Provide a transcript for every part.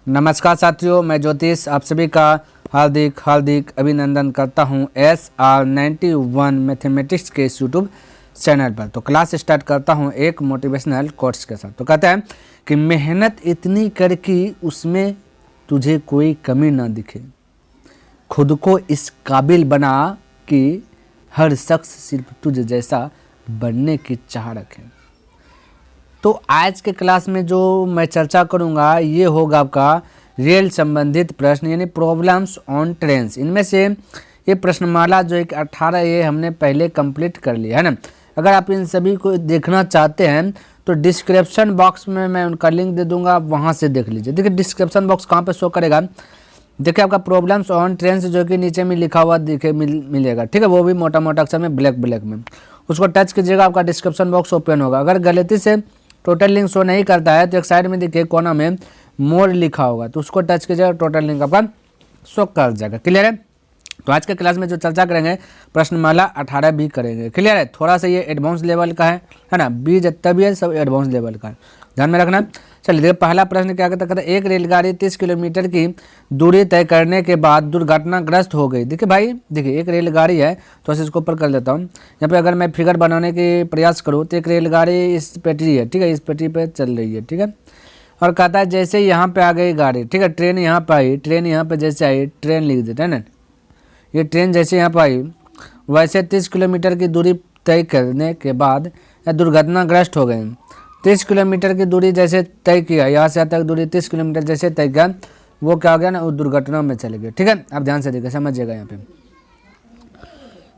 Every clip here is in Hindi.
नमस्कार साथियों, मैं ज्योतिष आप सभी का हार्दिक अभिनंदन करता हूं SR91 मैथमेटिक्स के इस यूट्यूब चैनल पर। तो क्लास स्टार्ट करता हूं एक मोटिवेशनल कोट्स के साथ। तो कहते हैं कि मेहनत इतनी कर कि उसमें तुझे कोई कमी ना दिखे, खुद को इस काबिल बना कि हर शख्स सिर्फ तुझ जैसा बनने की चाह रखे। तो आज के क्लास में जो मैं चर्चा करूंगा ये होगा आपका रेल संबंधित प्रश्न यानी प्रॉब्लम्स ऑन ट्रेन्स। इनमें से ये प्रश्नमाला जो है कि 18 ये हमने पहले कंप्लीट कर लिया है ना। अगर आप इन सभी को देखना चाहते हैं तो डिस्क्रिप्शन बॉक्स में मैं उनका लिंक दे दूंगा, आप वहाँ से देख लीजिए। देखिए डिस्क्रिप्शन बॉक्स कहाँ पे शो करेगा, देखिए आपका प्रॉब्लम्स ऑन ट्रेन्स जो कि नीचे में लिखा हुआ दिखे मिलेगा, ठीक है। वो भी मोटा मोटा अक्षर में ब्लैक में, उसको टच कीजिएगा, आपका डिस्क्रिप्शन बॉक्स ओपन होगा। अगर गलती से टोटल लिंक शो नहीं करता है तो एक साइड में देखिए कोना में मोर लिखा होगा, तो उसको टच कीजिएगा, टोटल लिंक आपका शो कर जाएगा। क्लियर है। तो आज के क्लास में जो चर्चा करेंगे प्रश्नमाला 18 भी करेंगे। क्लियर है। थोड़ा सा ये एडवांस लेवल का है ना, बीज तभी है, सब एडवांस लेवल का है, ध्यान में रखना। चलिए देखिए पहला प्रश्न क्या कहता है, एक रेलगाड़ी 30 किलोमीटर की दूरी तय करने के बाद दुर्घटनाग्रस्त हो गई। देखिए भाई, देखिए एक रेलगाड़ी है, तो ऐसे इसको ऊपर कर देता हूँ। यहाँ पे अगर मैं फिगर बनाने की प्रयास करूँ तो एक रेलगाड़ी इस पटरी है, ठीक है, इस पटरी पे चल रही है, ठीक है। और कहता है जैसे यहाँ पे आ गई गाड़ी, ठीक है, ट्रेन यहाँ पे आई, ट्रेन यहाँ पे जैसे आई, ट्रेन लिख देता है ना, ये ट्रेन जैसे यहाँ पर आई वैसे 30 किलोमीटर की दूरी तय करने के बाद दुर्घटनाग्रस्त हो गए। 30 किलोमीटर की दूरी जैसे तय किया, यहाँ से यहाँ तक दूरी 30 किलोमीटर जैसे तय किया, वो क्या हो गया ना, वो दुर्घटना में चले गए, ठीक है। आप ध्यान से देखिए, समझिएगा। यहाँ पे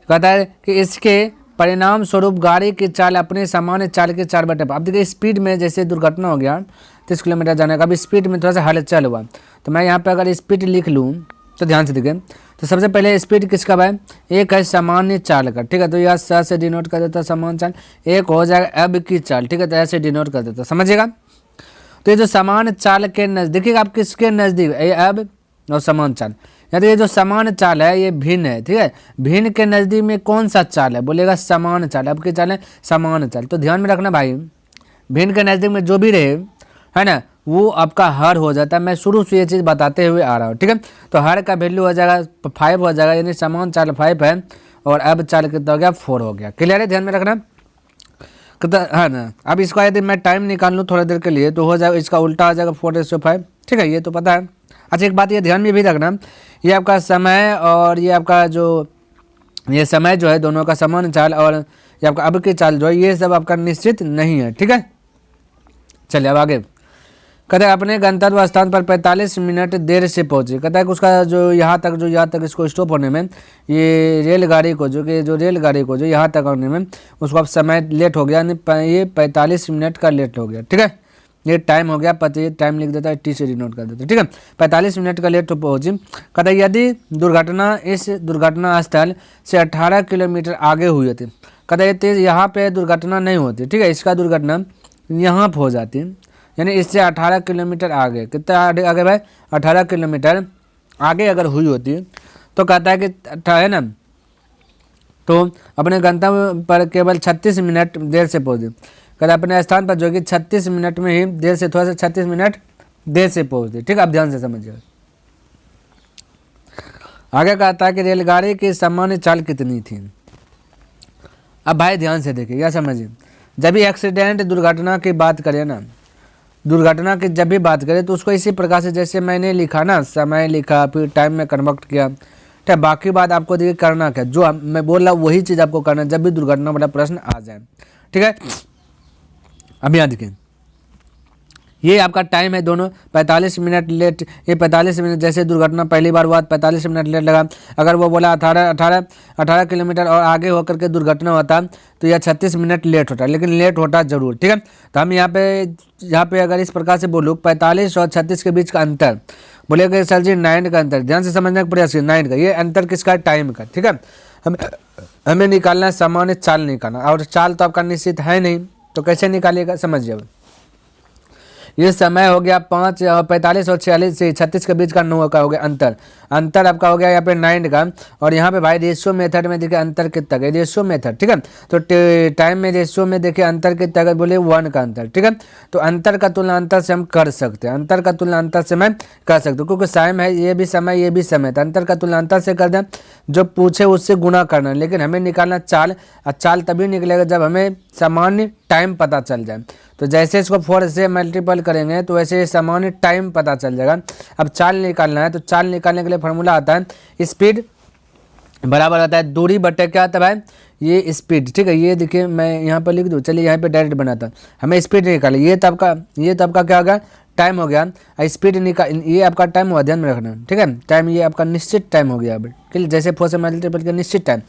कहता है कि इसके परिणाम स्वरूप गाड़ी की चाल अपने सामान्य चाल के 4/5। अब देखिए स्पीड में जैसे दुर्घटना हो गया 30 किलोमीटर जाने का, अभी स्पीड में थोड़ा सा हलचल हुआ, तो मैं यहाँ पे अगर स्पीड लिख लूँ तो ध्यान से देखिए। तो सबसे पहले स्पीड किसका है, एक है सामान्य चाल का, ठीक है, तो यह स से डिनोट कर देता सामान्य चाल। एक हो जाएगा अब की चाल, ठीक है, तो ऐसे डिनोट कर देता, समझिएगा। तो ये जो सामान्य चाल के नज़दीक, आप किसके नज़दीक, ये अब और सामान्य चाल, या तो ये जो सामान्य चाल है ये भिन्न है, ठीक है, भिन्न के नज़दीक में कौन सा चाल है, बोलेगा सामान्य चाल। अब की चाल है सामान्य चाल, तो ध्यान में रखना भाई, भिन्न के नज़दीक में जो भी रहे है ना वो आपका हर हो जाता है। मैं शुरू से ये चीज़ बताते हुए आ रहा हूँ, ठीक है। तो हर का वैल्यू हो जाएगा 5 हो जाएगा, यानी समान चाल 5 है और अब चाल कितना हो गया 4 हो गया। क्लियर है, ध्यान में रखना है ना। अब इसका यदि मैं टाइम निकाल लूँ थोड़ा देर के लिए तो हो जाएगा, इसका उल्टा आ जाएगा 4/5, ठीक है, ये तो पता है। अच्छा एक बात ये ध्यान में भी रखना, ये आपका समय और ये आपका जो ये समय जो है दोनों का समान चाल और ये आपका अब की चाल जो है ये सब आपका निश्चित नहीं है, ठीक है। चलिए अब आगे कहता है अपने गंतव्य स्थान पर 45 मिनट देर से पहुंचे। कहता है कि उसका जो यहाँ तक इसको स्टॉप होने में ये रेलगाड़ी को जो यहाँ तक आने में उसको अब समय लेट हो गया, यानी ये 45 मिनट का लेट हो गया, ठीक है। ये टाइम हो गया, पता ये टाइम लिख देता है, टी से डिनोट कर देता है, ठीक है। 45 मिनट का लेट पहुँची। कहता है यदि दुर्घटना इस दुर्घटना स्थल से 18 किलोमीटर आगे हुई होती, कहता है यहाँ पे दुर्घटना नहीं होती, ठीक है, इसका दुर्घटना यहाँ पर हो जाती, यानी इससे 18 किलोमीटर आगे, कितना आगे भाई 18 किलोमीटर आगे अगर हुई होती तो कहता है कि है ना, तो अपने गंतव्य पर केवल 36 मिनट देर से पहुँचे। कहता है अपने स्थान पर जो कि 36 मिनट में ही देर से, थोड़ा सा 36 मिनट देर से पहुँचती, ठीक है। आप ध्यान से समझिए। आगे कहता है कि रेलगाड़ी की सामान्य चाल कितनी थी। अब भाई ध्यान से देखिए, क्या समझिए, जब भी एक्सीडेंट दुर्घटना की बात करें ना, दुर्घटना की जब भी बात करें तो उसको इसी प्रकार से जैसे मैंने लिखा ना, समय लिखा फिर टाइम में कन्वर्ट किया, ठीक है। बाकी बात आपको देखिए करना क्या, जो मैं बोल रहा हूँ वही चीज़ आपको करना जब भी दुर्घटना वाला प्रश्न आ जाए, ठीक है। अब यहाँ देखिए ये आपका टाइम है दोनों 45 मिनट लेट, ये 45 मिनट जैसे दुर्घटना पहली बार हुआ 45 मिनट लेट लगा। अगर वो बोला 18 किलोमीटर और आगे होकर के दुर्घटना होता तो यह 36 मिनट लेट होता, लेकिन लेट होता जरूर, ठीक है। तो हम यहाँ पे अगर इस प्रकार से बोलूँ 45 और 36 के बीच का अंतर, बोलेगा सर जी 9 का अंतर, ध्यान से समझने का प्रयास करिए, 9 का, ये अंतर किसका, टाइम का, ठीक है। हमें निकालना है सामान्य चाल निकालना, और चाल तो आपका निश्चित है नहीं, तो कैसे निकालिएगा समझिए। ये समय हो गया 5:45 और 46 से 36 के बीच का 9 का हो गया अंतर आपका हो गया यहाँ पे 9 का। और यहाँ पे भाई रेशियो मेथड में देखिए अंतर कितना है, रेशियो मेथड, ठीक है। तो टाइम में रेशियो में देखिए अंतर कितना है, बोले 1 का अंतर, ठीक है। तो अंतर का तुलना अंतर से हम कर सकते हैं, अंतर का तुलना अंतर से मैं कर सकते हूँ, क्योंकि टाइम है, ये भी समय तो अंतर का तुलना अंतर से कर दें, जो पूछे उससे गुना करना है। लेकिन हमें निकालना चाल, और चाल तभी निकलेगा जब हमें सामान्य टाइम पता चल जाए। तो जैसे इसको 4 से मल्टीपल करेंगे तो वैसे सामान्य टाइम पता चल जाएगा। अब चाल निकालना है, तो चाल निकालने के लिए फॉर्मूला आता है स्पीड बराबर आता है दूरी बटे क्या आता है भाई, ये स्पीड, ठीक है। ये देखिए मैं यहाँ पर लिख दूँ, चलिए यहाँ पे डायरेक्ट बनाता हूँ। हमें स्पीड निकाले, ये तो आपका क्या होगा, टाइम हो गया। स्पीड निकाल, ये आपका टाइम हुआ, ध्यान में रखना, ठीक है। टाइम ये आपका निश्चित टाइम हो गया, ठीक है। जैसे 4 से मल्टीपल किया निश्चित टाइम,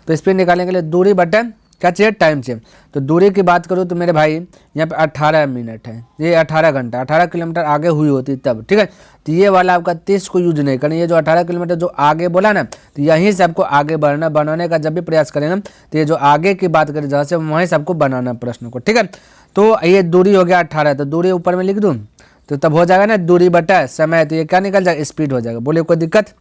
तो स्पीड निकालने के लिए दूरी बटे क्या चाहिए, टाइम चाहिए। तो दूरी की बात करूँ तो मेरे भाई यहाँ पे 18 मिनट है, ये 18 घंटा, 18 किलोमीटर आगे हुई होती तब, ठीक है। तो ये वाला आपका 30 को यूज नहीं करना, ये जो 18 किलोमीटर जो आगे बोला ना, तो यहीं से आपको आगे बढ़ना, बनाने का जब भी प्रयास करें ना, तो ये जो आगे की बात करें जहाँ से वहीं से आपको बनाना प्रश्न को, ठीक है। तो ये दूरी हो गया 18, तो दूरी ऊपर में लिख दूँ तो तब हो जाएगा ना दूरी बटा समय, तो ये क्या निकल जाएगा, स्पीड हो जाएगा। बोले कोई दिक्कत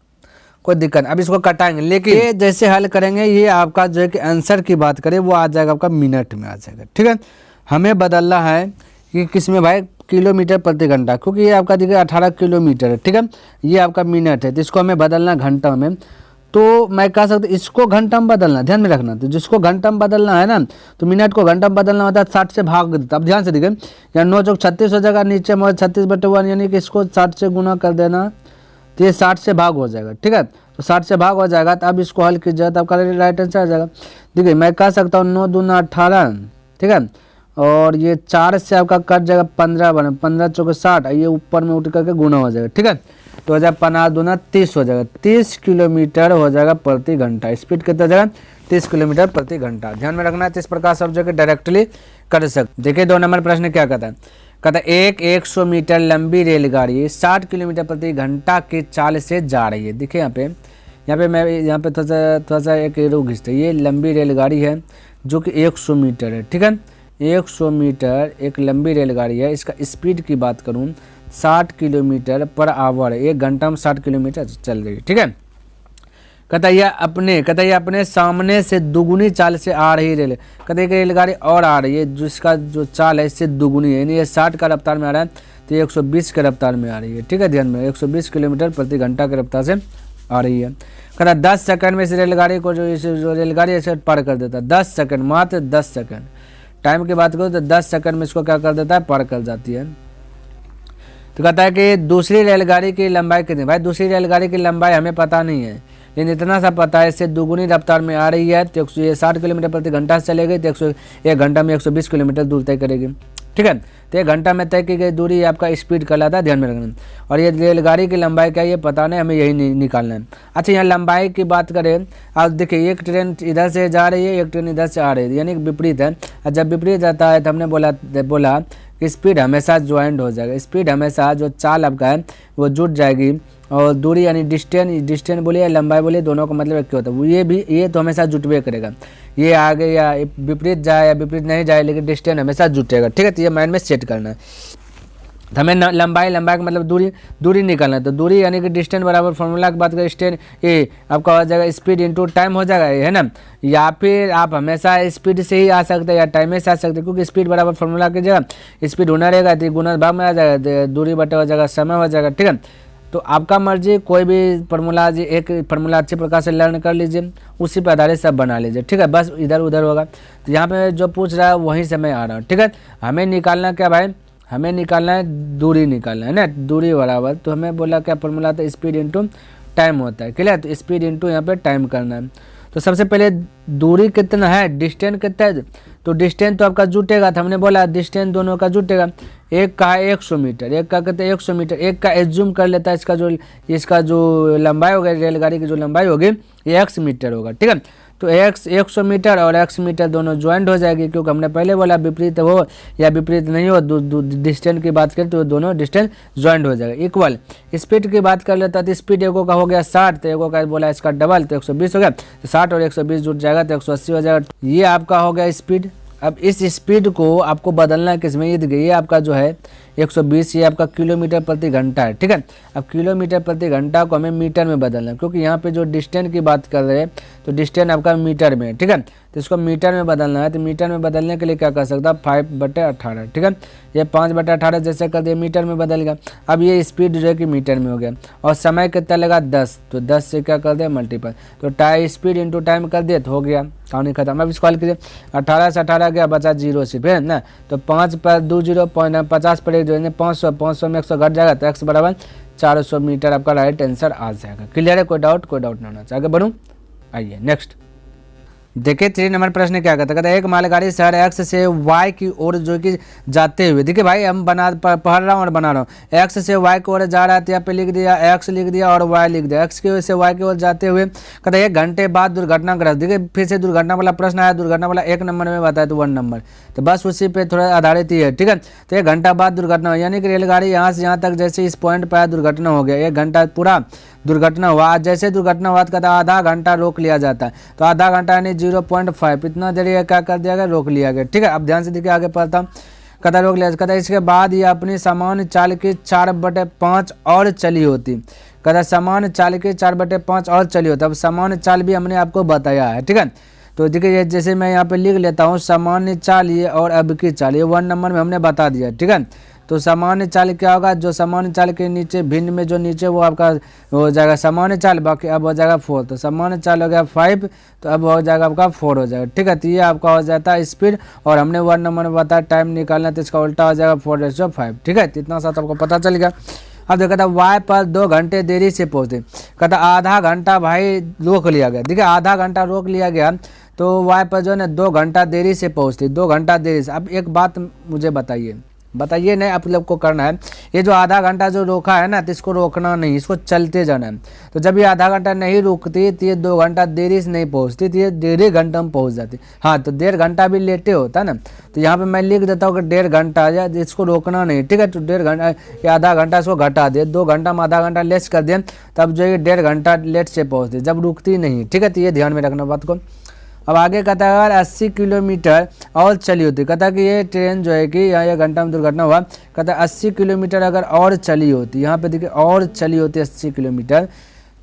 अब इसको कटाएंगे, लेकिन ये जैसे हल करेंगे, ये आपका जो है कि आंसर की बात करें वो आ जाएगा आपका मिनट में आ जाएगा, ठीक है। हमें बदलना है कि किसमें भाई, किलोमीटर प्रति घंटा, क्योंकि ये आपका देखिए 18 किलोमीटर है, ठीक है। ये आपका मिनट है, तो इसको हमें बदलना घंटा में। तो मैं कह सकता हूँ इसको घंटा में बदलना, ध्यान में रखना। तो जिसको घंटा में बदलना है ना, तो मिनट को घंटा में बदलना होता है 60 से भाग देता। अब ध्यान से देखिए, या 9 चौक 36 हो जाएगा, नीचे 36/1, यानी कि इसको 60 से गुना कर देना, तो ये 60 से भाग हो जाएगा, ठीक है। तो 60 से भाग हो जाएगा, तो अब इसको हल कीजिए तो आपका राइट आंसर आ जाएगा। देखिए मैं कह सकता हूँ 9 दूना 18, ठीक है। और ये 4 से आपका कट जाएगा 15 बने, 15 चौके 60, ये ऊपर में उठ करके गुना हो जाएगा, ठीक है। तो हो जाएगा 15 दूना 30 हो जाएगा, 30 किलोमीटर हो जाएगा प्रति घंटा। स्पीड कितना हो जाएगा, 30 किलोमीटर प्रति घंटा। ध्यान में रखना है, तो इस प्रकार सब जगह डायरेक्टली कर सकते। देखिए 2 नंबर प्रश्न क्या कहता है, कहता एक 100 मीटर लंबी रेलगाड़ी 60 किलोमीटर प्रति घंटा की चाल से जा रही है। देखिए मैं यहाँ पे थोड़ा सा एक एरो खींचते, ये लंबी रेलगाड़ी है जो कि 100 मीटर है, ठीक है। 100 मीटर एक लंबी रेलगाड़ी है, इसका स्पीड की बात करूँ 60 किलोमीटर पर आवर, 1 घंटा में 60 किलोमीटर चल रही है, ठीक है। कहता ये अपने सामने से दुगुनी चाल से आ रही कहता है रेलगाड़ी और आ रही है, जिसका जो चाल है इससे दुगुनी है, यानी ये 60 का रफ्तार में आ रहा है, तो ये 120 के रफ्तार में आ रही है, ठीक है। ध्यान में 120 किलोमीटर प्रति घंटा के रफ्तार से आ रही है। कहता 10 सेकंड में इस रेलगाड़ी को जो रेलगाड़ी ऐसे पार कर देता है, 10 सेकंड, मात्र 10 सेकंड टाइम की बात करो तो 10 सेकंड में इसको क्या कर देता है, पार कर जाती है। तो कहता है कि दूसरी रेलगाड़ी की लंबाई कितनी, भाई दूसरी रेलगाड़ी की लंबाई हमें पता नहीं है, लेकिन इतना सा पता है इससे दुगुनी रफ्तार में आ रही है, तो 160 किलोमीटर प्रति घंटा से चलेगी, तो 1 घंटा में 120 किलोमीटर दूर तय करेगी, ठीक है। तो 1 घंटा में तय की गई दूरी आपका स्पीड कहलाता है, ध्यान में रखना। और ये रेलगाड़ी की लंबाई क्या है ये पता नहीं, हमें यही निकालना है। अच्छा यहाँ लंबाई की बात करें, आप देखिए एक ट्रेन इधर से जा रही है, एक ट्रेन इधर से आ रही है, यानी विपरीत है। और जब विपरीत जाता है तो हमने बोला कि स्पीड हमेशा ज्वाइंट हो जाएगा, स्पीड हमेशा जो चाल आपका है वो जुट जाएगी। और दूरी यानी डिस्टेंस बोलिए या लंबाई बोलिए, दोनों का मतलब एक होता है, ये तो हमेशा जुटवे करेगा, ये आगे या विपरीत जाए या विपरीत नहीं जाए, लेकिन डिस्टेंस हमेशा जुटेगा, ठीक है। तो ये माइंड में सेट करना है। तो हमें लंबाई का मतलब दूरी निकालना है। तो दूरी यानी कि डिस्टेंस बराबर फॉर्मूला की बात करें डिस्टेंस, ये आपका हो जाएगा स्पीड इंटू टाइम हो जाएगा, है ना। या फिर आप हमेशा स्पीड से ही आ सकते हैं या टाइम में से आ सकते हैं, क्योंकि स्पीड बराबर फॉर्मूला की जगह स्पीड होना रहेगा, तो गुना भाग में आ जाएगा, दूरी बटे हो जाएगा समय हो जाएगा, ठीक है। तो आपका मर्जी, कोई भी फार्मूला जी एक फार्मूला अच्छे प्रकार से लर्न कर लीजिए, उसी पर आधारित सब बना लीजिए, ठीक है। बस इधर उधर होगा। तो यहाँ पे जो पूछ रहा है वहीं से मैं आ रहा हूँ, ठीक है। हमें निकालना क्या भाई, हमें निकालना है दूरी निकालना है ना, दूरी बराबर, तो हमें बोला क्या फॉर्मूला था, स्पीड इंटू टाइम होता है, क्लियर। तो स्पीड इंटू यहाँ पे टाइम करना है। तो सबसे पहले दूरी कितना है, डिस्टेंस कितना है, तो डिस्टेंस तो आपका जुटेगा, तो हमने बोला डिस्टेंस दोनों का जुटेगा। एक का है 100 मीटर, एक का कहते हैं 100 मीटर, एक का एज्यूम कर लेता है इसका जो लंबाई होगा, रेलगाड़ी की जो लंबाई होगी ये x मीटर होगा, ठीक है। तो 100 मीटर और x मीटर दोनों ज्वाइंट हो जाएगी, क्योंकि हमने पहले बोला विपरीत हो या विपरीत नहीं हो, डिस्टेंस की बात करें तो दोनों डिस्टेंस ज्वाइंट हो जाएगा। इक्वल स्पीड की बात कर लेता है, तो स्पीड एगो का हो गया 60, तो एगो का बोला इसका डबल, तो 120 हो गया, तो 60 और 120 जुट जाएगा तो 180 हो जाएगा। ये आपका हो गया स्पीड। अब इस स्पीड को आपको बदलना है किसमें, ये आपका जो है 120 ये आपका किलोमीटर प्रति घंटा है, ठीक है। अब किलोमीटर प्रति घंटा को हमें मीटर में बदलना है, क्योंकि यहाँ पे जो डिस्टेंस की बात कर रहे हैं तो डिस्टेंस आपका मीटर में है, ठीक है। तो इसको मीटर में बदलना है, तो मीटर में बदलने के लिए क्या कर सकता है 5/18, ठीक है। ये 5/18 जैसे कर दिए मीटर में बदल गया। अब ये स्पीड जो है कि मीटर में हो गया, और समय कितना लगा 10, तो 10 से क्या कर दिया मल्टीपल, तो टाइम स्पीड इंटू टाइम कर दिया तो हो गया, कहानी खत्म। अब इसको हल कीजिए, 18 से 18 गया, बचा 0 सिर्फ है ना, तो 5 पर 2 0 50 पर 1 जो है 500, 500 में 100 घट जाएगा, तो x बराबर 400 मीटर आपका राइट आंसर आ जाएगा। क्लियर है, कोई डाउट ना होना चाहिए। आगे बढ़ूँ, आइए नेक्स्ट देखिए 3 नंबर प्रश्न क्या कहता है, एक मालगाड़ी शहर एक्स से वाई की ओर जो कि जाते हुए, देखिए भाई हम पढ़ रहा हूँ और बना रहा हूँ, एक्स से वाई की ओर जा रहा है, तो यहाँ पे लिख दिया एक्स लिख दिया और वाई लिख दिया, एक्स की ओर से वाई की ओर जाते हुए कहता है 1 घंटे बाद दुर्घटनाग्रस्त। देखिए फिर से दुर्घटना वाला प्रश्न आया, दुर्घटना वाला 1 नंबर में बताया तो 1 नंबर, तो बस उसी पे थोड़ा आधारित ही है, ठीक है। तो 1 घंटा बाद दुर्घटना, यानी कि रेलगाड़ी यहाँ से यहाँ तक जैसे इस पॉइंट पर आया दुर्घटना हो गया, 1 घंटा पूरा दुर्घटना हुआ। आज जैसे दुर्घटना हुआ कहता है आधा घंटा रोक लिया जाता है, तो आधा घंटा यानी 0.5 इतना देर ये क्या कर दिया गया, रोक लिया गया, ठीक है। अब ध्यान से देखिए आगे पढ़ता हूँ, कहता रोक लिया, कहता इसके बाद ये अपनी सामान्य चाल की 4/5 और चली होती, कहता सामान्य चाल की 4/5 और चली होती। अब सामान्य चाल भी हमने आपको बताया है, ठीक है। तो देखिए ये जैसे मैं यहाँ पे लिख लेता हूँ सामान्य चाल ये और अब की चाल, ये 1 नंबर में हमने बता दिया, ठीक है। तो सामान्य चाल क्या होगा, जो सामान्य चाल के नीचे भिन्न में जो नीचे वो आपका हो जाएगा सामान्य चाल, बाकी अब हो जाएगा 4, तो सामान्य चाल हो गया 5, तो अब हो जाएगा आपका 4 हो जाएगा, ठीक है। तो ये आपका हो जाता है स्पीड, और हमने 1 नंबर में बताया टाइम निकालना, तो इसका उल्टा हो जाएगा 4/5, ठीक है। इतना सा तो आपको पता चल गया। अब देखा था वाई पर 2 घंटे देरी से पहुँचे, कहता आधा घंटा भाई रोक लिया गया, देखिए आधा घंटा रोक लिया गया, तो वाई पर जो है ना 2 घंटा देरी से पहुँचती, 2 घंटा देरी से। अब एक बात मुझे बताइए नहीं आप लोग को करना है, ये जो आधा घंटा जो रोका है ना, तो इसको रोकना नहीं, इसको चलते जाना है। तो जब ये आधा घंटा नहीं रुकती तो ये 2 घंटा देरी से नहीं पहुंचती, तो ये 1.5 घंटा में पहुंच जाती। हाँ, तो 1.5 घंटा भी लेटे होता है ना, तो यहाँ पे मैं लिख देता हूँ कि 1.5 घंटा या इसको रोकना नहीं, ठीक है। तो 1.5 घंटा या आधा घंटा इसको घटा दे, 2 घंटा में आधा घंटा लेस कर दें, तब जो ये 1.5 घंटा लेट से पहुँचती, जब रुकती नहीं, ठीक है। तो ये ध्यान में रखना बात को। अब आगे कहता है अगर 80 किलोमीटर और चली होती, कहता कि ये ट्रेन जो है कि यहाँ 1 घंटा में दुर्घटना हुआ, कहता है 80 किलोमीटर अगर और चली होती, यहाँ पे देखिए और चली होती 80 किलोमीटर,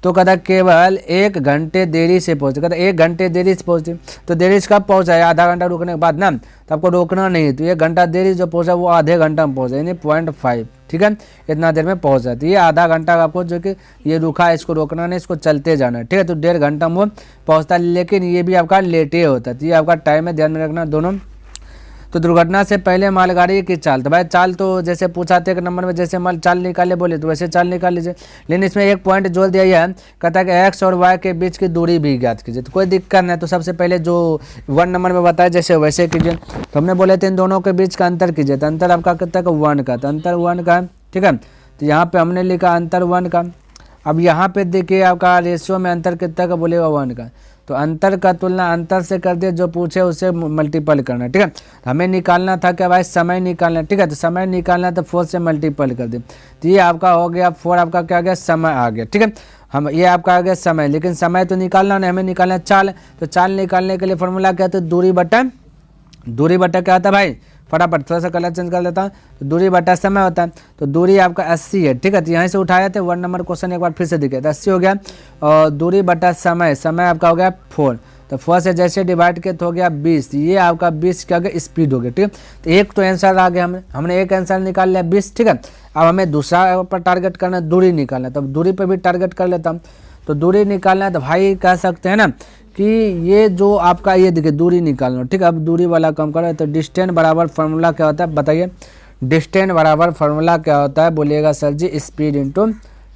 तो कहता केवल 1 घंटे देरी से पहुँचे, कहता 1 घंटे देरी से पहुँची, तो देरी से कब पहुँचा है, आधा घंटा रुकने के बाद ना, तो आपको रोकना नहीं है, तो 1 घंटा देरी जो पहुँचा वो आधे घंटा में पहुँचा, यानी 0.5, ठीक है, इतना देर में पहुँच जाती है। ये आधा घंटा आपको जो कि ये रुका है इसको रोकना नहीं, इसको चलते जाना है, ठीक है। तो 1.5 घंटा में वो पहुँचता है, लेकिन ये भी आपका लेटे होता है, तो ये आपका टाइम है, ध्यान में रखना दोनों। तो दुर्घटना से पहले मालगाड़ी की चाल, तो भाई चाल तो जैसे पूछा था 1 नंबर में, जैसे चाल निकाले बोले तो वैसे चाल निकाल लीजिए, लेकिन इसमें एक पॉइंट जोड़ दिया है, कहता है कि एक्स और वाई के बीच की दूरी भी ज्ञात कीजिए, तो कोई दिक्कत नहीं। तो सबसे पहले जो 1 नंबर में बताया जैसे वैसे कीजिए, तो हमने बोले थे इन दोनों के बीच का अंतर कीजिए, तो अंतर आपका कितना का 1 का, तो अंतर 1 का, ठीक है। तो यहाँ पे हमने लिखा अंतर 1 का। अब यहाँ पे देखिए आपका रेशियो में अंतर कितना का बोलेगा 1 का, तो अंतर का तुलना अंतर से कर दिया, जो पूछे उससे मल्टीपल करना, ठीक है। हमें निकालना था क्या भाई, समय निकालना, ठीक है। तो समय निकालना तो 4 से मल्टीपल कर दे, तो ये आपका हो गया 4, आपका क्या आ गया समय आ गया, ठीक है। हम ये आपका आ गया समय, लेकिन समय तो निकालना नहीं, हमें निकालना चाल, तो चाल निकालने के लिए फॉर्मूला क्या था, दूरी बटा क्या होता है भाई, फटाफट थोड़ा सा कलर चेंज कर लेता हूँ, तो दूरी बटा समय होता है, तो दूरी आपका 80 है, ठीक है। तो यहाँ से उठाया थे 1 नंबर क्वेश्चन एक बार फिर से दिखे, तो 80 हो गया, और दूरी बटा समय आपका हो गया 4, तो 4 से जैसे डिवाइड किया तो हो गया 20, ये आपका 20 क्या हो गया स्पीड हो गया, ठीक है। तो एक तो आंसर आ गया, हमने एक आंसर निकाल लिया 20, ठीक है। अब हमें दूसरा पर टारगेट करना, दूरी निकालना, तो दूरी पर भी टारगेट कर लेता हूँ। तो दूरी निकालना है तो भाई कह सकते हैं ना कि ये जो आपका ये देखिए दूरी निकालना, ठीक है। अब दूरी वाला कम करो, तो डिस्टेंस बराबर फार्मूला क्या होता है बताइए, डिस्टेंस बराबर फार्मूला क्या होता है, बोलिएगा सर जी स्पीड इंटू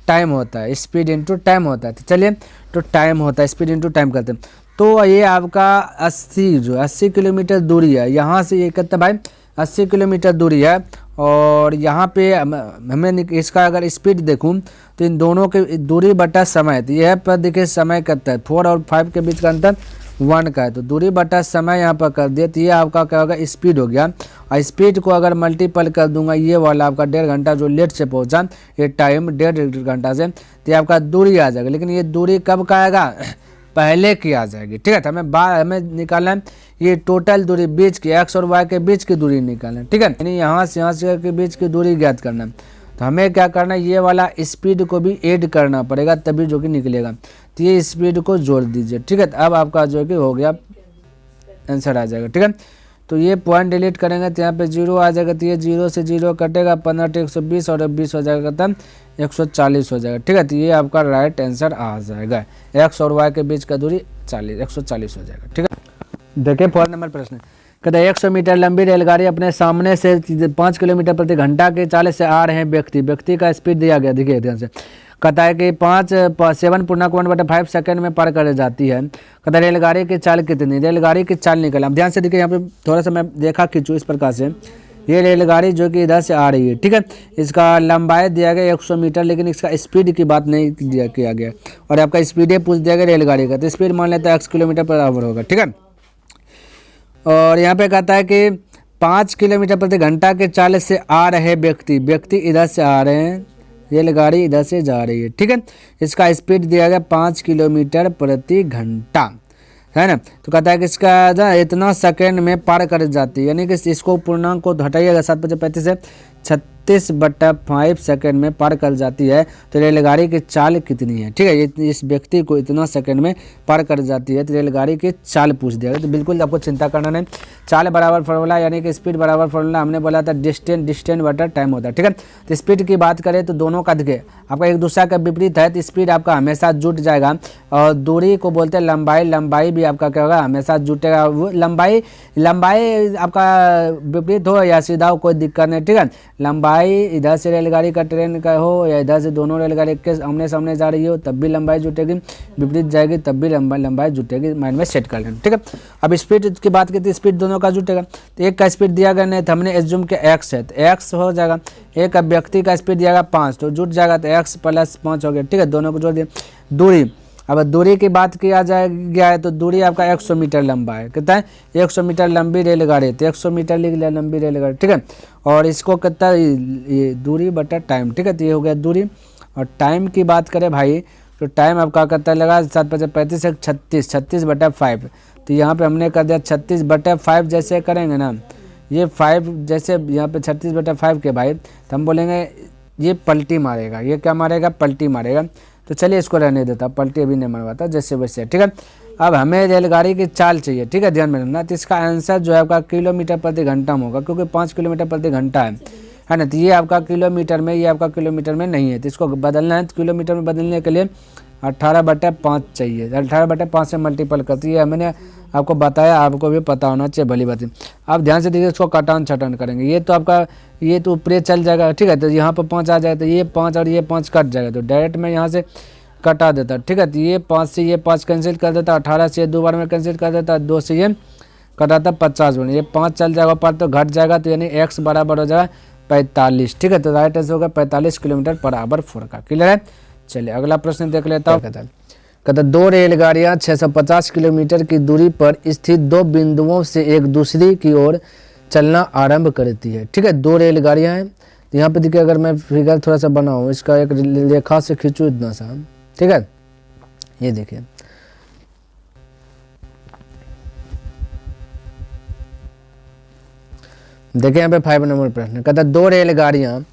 टाइम होता है, स्पीड इंटू टाइम होता है। तो चलिए तो टाइम होता है, स्पीड इंटू टाइम करते हैं। तो ये आपका 80 किलोमीटर दूरी है, यहाँ से ये कितना भाई 80 किलोमीटर दूरी है, और यहाँ पे हमें इसका अगर स्पीड देखूँ तो इन दोनों के दूरी बटा समय, तो यह पर देखिए समय करता है 4 और 5 के बीच का अंतर 1 का है, तो दूरी बटा समय यहाँ पर कर दिए, तो ये आपका क्या होगा स्पीड हो गया। और स्पीड को अगर मल्टीपल कर दूंगा, ये वाला आपका 1.5 घंटा जो लेट से पहुँचा, ये टाइम 1.5 घंटा से, तो ये आपका दूरी आ जाएगा। लेकिन ये दूरी कब का आएगा, पहले की आ जाएगी। ठीक है, तो हमें निकालना है ये टोटल दूरी बीच की, एक्स और वाई के बीच की दूरी निकालना है। ठीक है, यानी यहाँ से के बीच की दूरी ज्ञात करना है। तो हमें क्या करना है, ये वाला स्पीड को भी ऐड करना पड़ेगा तभी जो कि निकलेगा। तो ये स्पीड को जोड़ दीजिए। ठीक है, तो अब आपका जो कि हो गया, आंसर आ जाएगा। ठीक है, तो ये पॉइंट डिलीट करेंगे तो यहाँ पे 0 आ जाएगा। तो ये 0 से 0 कटेगा, 15 to 120 और 20 हो जाएगा खत्म, 140 हो जाएगा। ठीक है, तो ये आपका राइट आंसर आ जाएगा। एक्स और वाई के बीच का दूरी 140 हो जाएगा। ठीक है, देखिए 4 नंबर प्रश्न कहते हैं 100 मीटर लंबी रेलगाड़ी अपने सामने से 5 किलोमीटर प्रति घंटा के चाल से आ रहे हैं व्यक्ति का स्पीड दिया गया, देखिए ध्यान से। कहता है कि 7.1/5 सेकंड में पार कर जाती है। कहता है रेलगाड़ी की चाल कितनी, रेलगाड़ी की चाल निकल। अब ध्यान से देखिए, यहाँ पे थोड़ा सा मैं देखा खींचू इस प्रकार से, ये रेलगाड़ी जो कि इधर से आ रही है। ठीक है, इसका लंबाई दिया गया 100 मीटर, लेकिन इसका स्पीड की बात नहीं किया गया और आपका स्पीड पूछ दिया गया रेलगाड़ी का। तो स्पीड मान लेते हैं x किलोमीटर पर आवर होगा। ठीक है, और यहाँ पे कहता है कि 5 किलोमीटर प्रति घंटा के चाल से आ रहे व्यक्ति इधर से आ रहे हैं, रेलगाड़ी इधर से जा रही है। ठीक है, इसका स्पीड दिया गया 5 किलोमीटर प्रति घंटा, है ना। तो कहता है कि इसका इतना सेकंड में पार कर जाती है, यानी कि इसको पूर्णांक को हटाइएगा 7/35 से 36/5 सेकंड में पार कर जाती है। तो रेलगाड़ी की चाल कितनी है। ठीक है, इस व्यक्ति को इतना सेकंड में पार कर जाती है, तो रेलगाड़ी की चाल पूछ दिया गया। तो बिल्कुल आपको चिंता करना नहीं, चाल बराबर फॉर्मूला यानी कि स्पीड बराबर फॉर्मूला हमने बोला था डिस्टेंस बटा टाइम होता है। ठीक है, तो स्पीड की बात करें तो दोनों का देखिए आपका एक दूसरा का विपरीत है, तो स्पीड आपका हमेशा जुट जाएगा और दूरी को बोलते हैं लंबाई भी आपका क्या होगा, हमेशा जुटेगा। लंबाई आपका विपरीत हो या सीधा हो कोई दिक्कत नहीं। ठीक है, लंबाई इधर से रेलगाड़ी का ट्रेन का हो या इधर से दोनों रेलगाड़ी के आमने सामने जा रही हो तब भी लंबाई जुटेगी, विपरीत जाएगी तब भी लंबाई जुटेगी, माइंड में सेट कर लेना। ठीक है, अब स्पीड की बात की तो स्पीड दोनों का जुटेगा। तो एक का स्पीड दिया गया नहीं तो हमने एज्यूम के x है, तो x हो जाएगा। एक का व्यक्ति का स्पीड दिया गया 5, तो जुट जाएगा, तो x + 5 हो गया। ठीक है, दोनों को जोड़ दिया। दूरी, अब दूरी की बात किया गया है तो दूरी आपका 100 मीटर लंबा है। कहता है 100 मीटर लंबी रेलगाड़ी, तो 100 मीटर लिख लिया लंबी रेलगाड़ी। ठीक है, और इसको कहता है ये दूरी बटा टाइम। ठीक है, तो ये हो गया दूरी। और टाइम की बात करें भाई तो टाइम आपका कहता लगा 7/35 से 36/5। तो यहाँ पे हमने कर दिया 36/5 जैसे करेंगे ना, ये 5 जैसे यहाँ पे 36/5 के भाई, तो हम बोलेंगे ये पलटी मारेगा। ये क्या मारेगा, पलटी मारेगा। तो चलिए इसको रहने देता, पलटी अभी नहीं मरवाता, जैसे वैसे। ठीक है, अब हमें रेलगाड़ी की चाल चाहिए। ठीक है, ध्यान में रखना। तो इसका आंसर जो है आपका किलोमीटर प्रति घंटा में होगा, क्योंकि 5 किलोमीटर प्रति घंटा है ना। तो ये आपका किलोमीटर में, ये आपका किलोमीटर में नहीं है, तो इसको बदलना है। तो किलोमीटर में बदलने के लिए 18/5 चाहिए, 18/5 से मल्टीपल करती है। मैंने आपको बताया, आपको भी पता होना चाहिए, भली बात है। आप ध्यान से देखिए, इसको कटान छटान करेंगे। ये तो आपका ये तो ऊपरे चल जाएगा। ठीक है, तो यहाँ पर 5 आ जाएगा, तो ये 5 और ये 5 कट जाएगा, तो डायरेक्ट मैं यहाँ से कटा देता। ठीक है, तो ये 5 से ये 5 कैंसिल कर देता, 18 से 2 बार में कैंसिल कर देता, 2 से ये कटाता 50 बने, ये 5 चल जाएगा ऊपर तो घट जाएगा, तो यानी x बराबर हो जाएगा 45। ठीक है, तो राइट आंसर होगा 45 किलोमीटर पर आवर 4 का। क्लियर है। चलिए अगला प्रश्न देख लेता हूँ। कहता 2 रेलगाड़ियाँ 650 किलोमीटर की दूरी पर स्थित 2 बिंदुओं से एक दूसरी की ओर चलना आरंभ करती है। ठीक है, 2 रेलगाड़ियाँ हैं। तो यहाँ पे देखिए, अगर मैं फिगर थोड़ा सा बनाऊँ, इसका एक रेखा से खींचूँ इतना सा। ठीक है, ये देखिए, देखिए यहाँ पे 5 नंबर प्रश्न कहता है 2 रेलगाड़ियाँ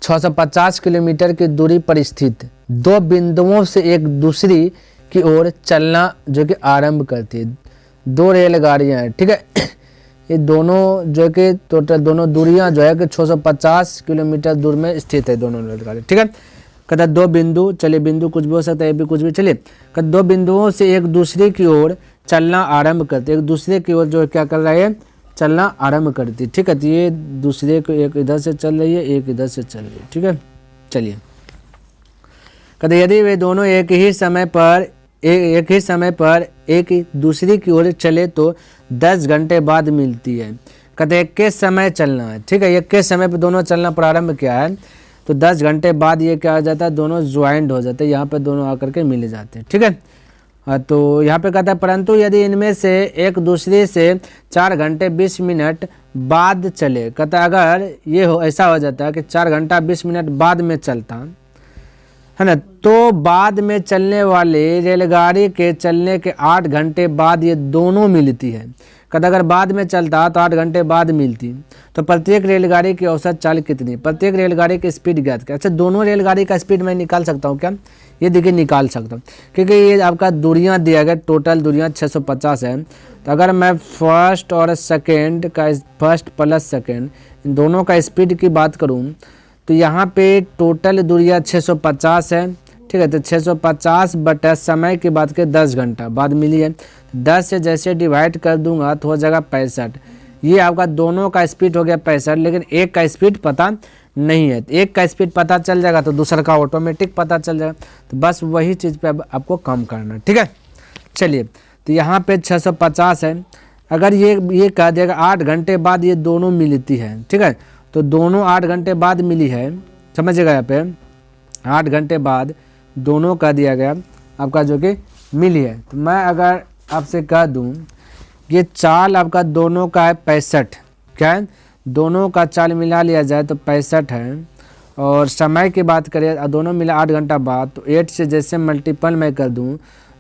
650 किलोमीटर की दूरी पर स्थित 2 बिंदुओं से एक दूसरी की ओर चलना जो कि आरंभ करती है। 2 रेलगाड़ियाँ हैं। ठीक है, ये दोनों जो कि टोटल दोनों दूरियां जो है कि 650 किलोमीटर दूर में स्थित है दोनों रेलगाड़ी। ठीक है, कहता 2 बिंदु, चलिए बिंदु कुछ भी हो सकता है, ये भी कुछ भी। चलिए कहता 2 बिंदुओं से एक दूसरे की ओर चलना आरंभ करते, एक दूसरे की ओर जो क्या कर रहा है, चलना आरंभ करती। ठीक है, तो ये दूसरे को एक इधर से चल रही है, एक इधर से चल रही है। ठीक है, चलिए कहते यदि वे दोनों एक ही समय पर एक दूसरे की ओर चले तो 10 घंटे बाद मिलती है। कहते एक के समय चलना है। ठीक है, एक के समय पर दोनों चलना प्रारंभ किया है, तो 10 घंटे बाद ये क्या हो जाता है, दोनों ज्वाइंट हो जाते हैं, यहाँ पे दोनों आकर के मिल जाते हैं। ठीक है, तो यहाँ पे कहता है परंतु यदि इनमें से एक दूसरे से 4 घंटे 20 मिनट बाद चले। कहता है अगर ये हो ऐसा हो जाता है कि 4 घंटा 20 मिनट बाद में चलता, है ना। तो बाद में चलने वाले रेलगाड़ी के चलने के 8 घंटे बाद ये दोनों मिलती है। कद अगर बाद में चलता तो 8 घंटे बाद मिलती। तो प्रत्येक रेलगाड़ी की औसत चाल कितनी, प्रत्येक रेलगाड़ी की स्पीड ज्ञात कर। अच्छा, दोनों रेलगाड़ी का स्पीड मैं निकाल सकता हूँ क्या? ये देखिए निकाल सकता हूँ, क्योंकि ये आपका दूरियाँ दिया गया, टोटल दूरियाँ 650 है। तो अगर मैं फर्स्ट और सेकेंड का, फर्स्ट प्लस सेकेंड, इन दोनों का स्पीड की बात करूँ तो यहाँ पे टोटल दूरियाँ 650 है। ठीक है, तो 650 बटा समय की बात करें 10 घंटा बाद मिली है। 10 से जैसे डिवाइड कर दूंगा तो हो जाएगा 65। ये आपका दोनों का स्पीड हो गया 65, लेकिन एक का स्पीड पता नहीं है। एक का स्पीड पता चल जाएगा तो दूसरा का ऑटोमेटिक पता चल जाएगा। तो बस वही चीज़ पे अब आपको कम करना है। ठीक है, चलिए, तो यहाँ पे 650 है। अगर ये कह देगा 8 घंटे बाद ये दोनों मिलती है। ठीक है, तो दोनों 8 घंटे बाद मिली है, समझिएगा। यहाँ पे 8 घंटे बाद दोनों कह दिया गया आपका जो कि मिली है। तो मैं अगर आपसे कह दूं ये चाल आपका दोनों का है 65, क्या है, दोनों का चाल मिला लिया जाए तो 65 है। और समय की बात करें दोनों मिला 8 घंटा बाद, तो 8 से जैसे मल्टीपल मैं कर दूं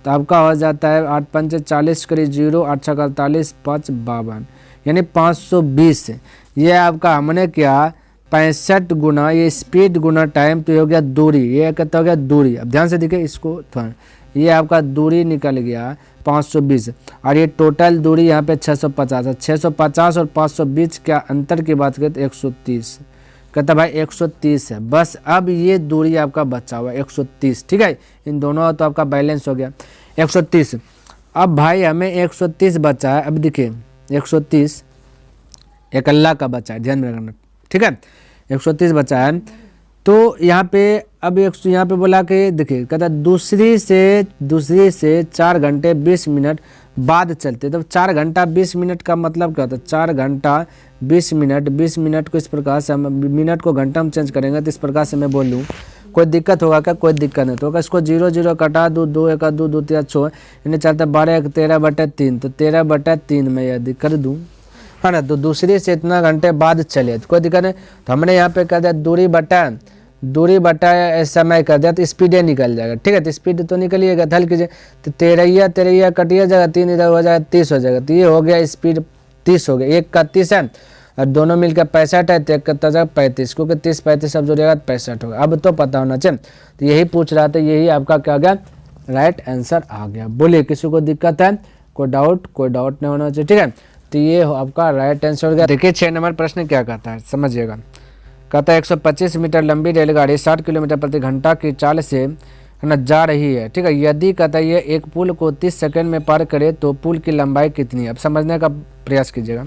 तो आपका हो जाता है 8 पंचे 40 करीब 0, 8 छः 48, 5 52, यानी 520। ये आपका हमने क्या 65 गुना ये स्पीड गुना टाइम, तो हो गया दूरी। ये कहता हो गया दूरी। अब ध्यान से देखिए इसको थोड़ा, ये आपका दूरी निकल गया 520, और ये टोटल दूरी यहाँ पे 650 है। 650 और 520 का अंतर की बात करें तो 130, कहता भाई 130 है। बस अब ये दूरी आपका बचा हुआ 130। ठीक है, इन दोनों तो आपका बैलेंस हो गया 130। अब भाई हमें 130 बचा है। अब देखिए 130 एक अल्लाह का बचा है, ध्यान में रखना। ठीक है, 130 बचा है। तो यहाँ पे अब यहाँ पे बोला कि देखिए कहता दूसरी से 4 घंटे 20 मिनट बाद चलते। तो 4 घंटा 20 मिनट का मतलब क्या होता है? 4 घंटा 20 मिनट, 20 मिनट को इस प्रकार से हम मिनट को घंटा में चेंज करेंगे तो इस प्रकार से मैं बोल दूँ, कोई दिक्कत होगा क्या? कोई दिक्कत नहीं। तो होगा इसको 0 0 कटा दो, 2 1 2 2 3 6, इन्हें चाहता 12 1 13/3, तो 13/3 में यदि कर दूँ, है ना, तो दूसरी से इतना घंटे बाद चले तो कोई दिक्कत नहीं। तो हमने यहाँ पे कर दिया दूरी बटा समय कर दिया तो स्पीड निकल जाएगा। ठीक है, तो स्पीड तो निकलिएगा, हल कीजिए तो 13 कटिए जाएगा, 3 इधर हो जाएगा 30 हो जाएगा। तो ये हो गया स्पीड 30 हो गया। एक का 30 है और दोनों मिलकर 65 है, तो एक का जाएगा 35, क्योंकि 30 35 सब जोड़ेगा 65 होगा। अब तो पता होना चाहिए। तो यही पूछ रहा था, यही आपका क्या गया राइट आंसर आ गया। बोलिए किसी को दिक्कत है? कोई डाउट नहीं होना चाहिए। ठीक है, तो ये आपका राइट आंसर हो गया। देखिए 6 नंबर प्रश्न क्या कहता है, समझिएगा। कहता है 125 मीटर लंबी रेलगाड़ी 60 किलोमीटर प्रति घंटा की चाल से है ना जा रही है। ठीक है, यदि कहता है ये एक पुल को 30 सेकंड में पार करे तो पुल की लंबाई कितनी है? अब समझने का प्रयास कीजिएगा।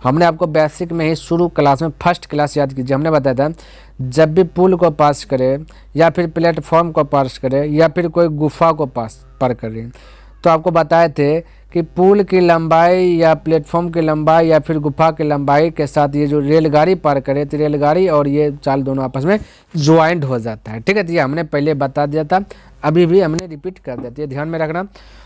हमने आपको बेसिक में ही शुरू क्लास में फर्स्ट क्लास याद कीजिए, हमने बताया था जब भी पुल को पास करे या फिर प्लेटफॉर्म को पास करे या फिर कोई गुफा को पार करे, तो आपको बताए थे कि पुल की लंबाई या प्लेटफॉर्म की लंबाई या फिर गुफा की लंबाई के साथ ये जो रेलगाड़ी पार करे तो रेलगाड़ी और ये चाल दोनों आपस में ज्वाइंट हो जाता है। ठीक है, तो ये हमने पहले बता दिया था, अभी भी हमने रिपीट कर दिया, ये ध्यान में रखना।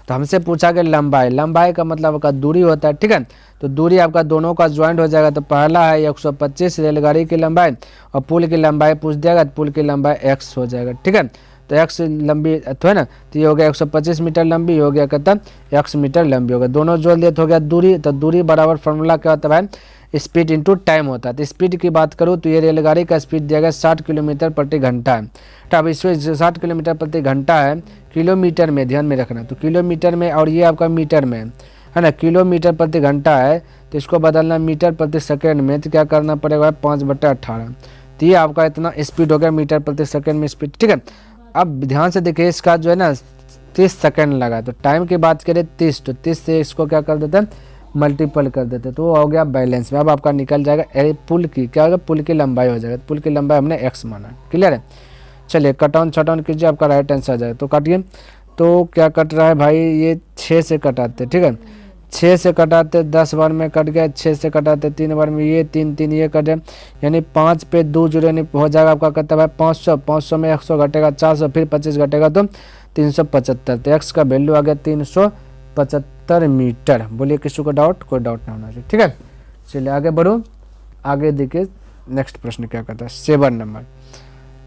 तो हमसे पूछा गया लंबाई का मतलब आपका दूरी होता है। ठीक है, तो दूरी आपका दोनों का ज्वाइंट हो जाएगा। तो पहला है 125 रेलगाड़ी की लंबाई और पुल की लंबाई पूछ दिया, तो पुल की लंबाई x हो जाएगा। ठीक है, तो x लंबी तो है ना, तो ये हो गया 125 मीटर लंबी, हो गया कहता x मीटर लंबी हो गया। दोनों जोड़ दिए तो हो गया दूरी। तो दूरी बराबर फॉर्मूला क्या होता है भाई? स्पीड इंटू टाइम होता है। तो स्पीड की बात करूँ तो ये रेलगाड़ी का स्पीड दिया गया 60 किलोमीटर प्रति घंटा है। तो अब इसमें 60 किलोमीटर प्रति घंटा है किलोमीटर में, ध्यान में रखना। तो किलोमीटर में और ये आपका मीटर में है ना, किलोमीटर प्रति घंटा है तो इसको बदलना मीटर प्रति सेकेंड में, तो क्या करना पड़ेगा 5/18। तो ये आपका इतना स्पीड हो गया मीटर प्रति सेकेंड में स्पीड। ठीक है, अब ध्यान से देखिए इसका जो है ना 30 सेकंड लगा। तो टाइम की बात करें 30, तो 30 से इसको क्या कर देते हैं मल्टीपल कर देते, तो वो हो गया बैलेंस में। अब आपका निकल जाएगा पुल की क्या होगा, पुल की लंबाई हो जाएगा। पुल की लंबाई हमने x माना, क्लियर है। चलिए कट ऑन कीजिए, आपका राइट आंसर आ जाएगा। तो काटिए, तो क्या कट रहा है भाई, ये 6 से कटाते। ठीक है, 6 से कटाते 10 बार में कट गया, 6 से कटाते 3 बार में ये 3 ये कट जाए, यानी 5 पे 2 जुड़े नहीं हो जाएगा आपका कहता है 500 में 100 घटेगा 400, फिर 25 घटेगा तो 375। तो x का वैल्यू आ गया 375 मीटर। बोलिए किसी को डाउट? कोई डाउट नहीं होना चाहिए। ठीक है, चलिए आगे बढ़ो। आगे देखिए नेक्स्ट प्रश्न क्या कहता है 7 नंबर।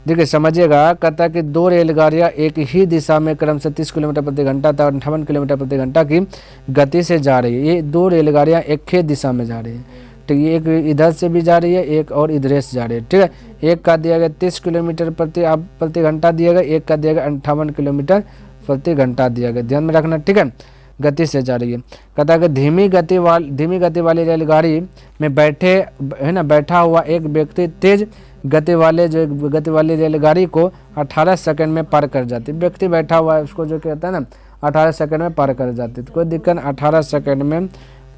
देखिए समझिएगा, कहता है कि दो रेलगाड़ियाँ एक ही दिशा में क्रमशः 30 किलोमीटर प्रति घंटा तथा 58 किलोमीटर प्रति घंटा की गति से जा रही है। ये दो रेलगाड़ियाँ एक ही दिशा में जा रही है, ठीक है। एक इधर से भी जा रही है, एक और इधर से जा रही है, ठीक है। एक का दिया गया 30 किलोमीटर प्रति घंटा दिया गया, एक का दिया गया 58 किलोमीटर प्रति घंटा दिया गया, ध्यान में रखना, ठीक है। गति से जा रही है। कहता है कि धीमी गति वाली रेलगाड़ी में बैठा हुआ एक व्यक्ति तेज गति वाली रेलगाड़ी को 18 सेकंड में पार कर जाती है। व्यक्ति बैठा हुआ है, उसको जो कहता है ना 18 सेकंड में पार कर जाती है, तो कोई दिक्कत 18 सेकंड में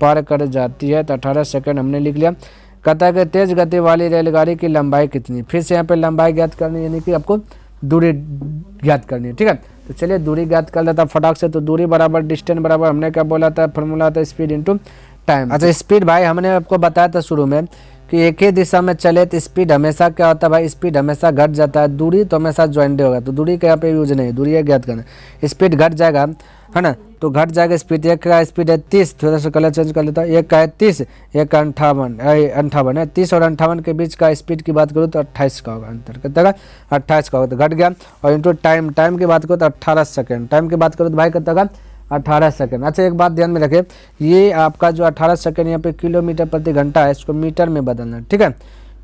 पार कर जाती है, तो 18 सेकंड हमने लिख लिया। कहता है कि तेज गति वाली रेलगाड़ी की लंबाई कितनी, फिर से यहाँ पे लंबाई ज्ञात करनी, यानी कि आपको दूरी ज्ञात करनी है, ठीक है। तो चलिए दूरी ज्ञात कर लेता फटाक से। तो दूरी बराबर डिस्टेंस बराबर हमने क्या बोला था, फॉर्मूला था स्पीड इंटू टाइम। अच्छा स्पीड भाई हमने आपको बताया था शुरू में कि एक ही दिशा में चले तो स्पीड हमेशा क्या होता है भाई, स्पीड हमेशा घट जाता है, दूरी तो हमेशा ज्वाइंट होगा, तो दूरी का यहाँ पे यूज नहीं, दूरी ज्ञात करना, स्पीड घट जाएगा, है ना, तो घट जाएगा स्पीड। एक का स्पीड है 30, थोड़ा सा कलर चेंज कर लेता है, एक का है 30, एक का 58 है। 30 और 58 के बीच का स्पीड की बात करूँ तो 28 का होगा, अंतर कितना का 28 का होगा, तो घट गया। और इंटू टाइम की बात करूँ तो 18 सेकेंड, टाइम की बात करूँ तो भाई कितना का 18 सेकंड। अच्छा एक बात ध्यान में रखें, ये आपका जो 18 सेकंड यहाँ पे किलोमीटर प्रति घंटा है, इसको मीटर में बदलना है, ठीक है।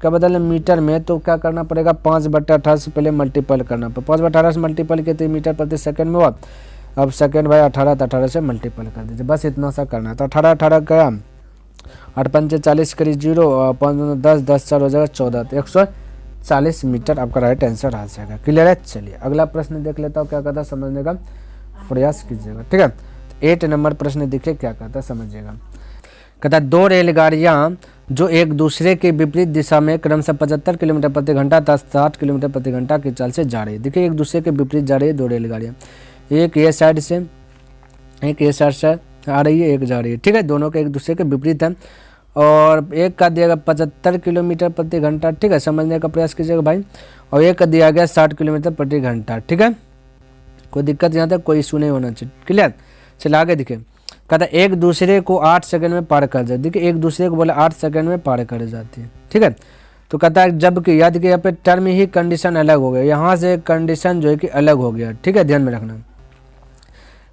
क्या बदलना मीटर में, तो क्या करना पड़ेगा 5/18 से पहले मल्टीपल करना पड़ेगा, 5/18 से मल्टीपल किए तो मीटर प्रति सेकंड में हुआ। अब सेकंड भाई 18 तो 18 से मल्टीपल कर दीजिए, बस इतना सा करना है। तो 18 का 8 पंचे 40 करीब 0, 5 10 10 4 हो जाएगा 14, तो 140 मीटर आपका राइट आंसर आ जाएगा। क्लियर है। चलिए अगला प्रश्न देख लेता हूँ, क्या कहता है समझने का प्रयास कीजिएगा, ठीक है। 8 नंबर प्रश्न देखिए क्या कहता है, समझिएगा। कहता है दो रेलगाड़ियाँ जो एक दूसरे के विपरीत दिशा में क्रमशः 75 किलोमीटर प्रति घंटा तथा 60 किलोमीटर प्रति घंटा की चाल से जा रही है। देखिए एक दूसरे के विपरीत जा रही है दो रेलगाड़ियाँ, एक ये साइड से आ रही है, एक जा रही है, ठीक है। दोनों के एक दूसरे के विपरीत है, और एक का दिया गया 75 किलोमीटर प्रति घंटा, ठीक है, समझने का प्रयास कीजिएगा भाई, और एक का दिया गया 60 किलोमीटर प्रति घंटा, ठीक है। कोई दिक्कत यहाँ तक कोई इशू नहीं होना चाहिए, क्लियर। चलिए आगे देखिए, कहता है एक दूसरे को 8 सेकंड में पार कर जाए। देखिए एक दूसरे को बोले 8 सेकंड में पार कर जाती है, ठीक है। तो कहता है जबकि याद कि यहाँ पे टर्म ही कंडीशन अलग हो गया, यहाँ से कंडीशन जो है कि अलग हो गया, ठीक है, ध्यान में रखना।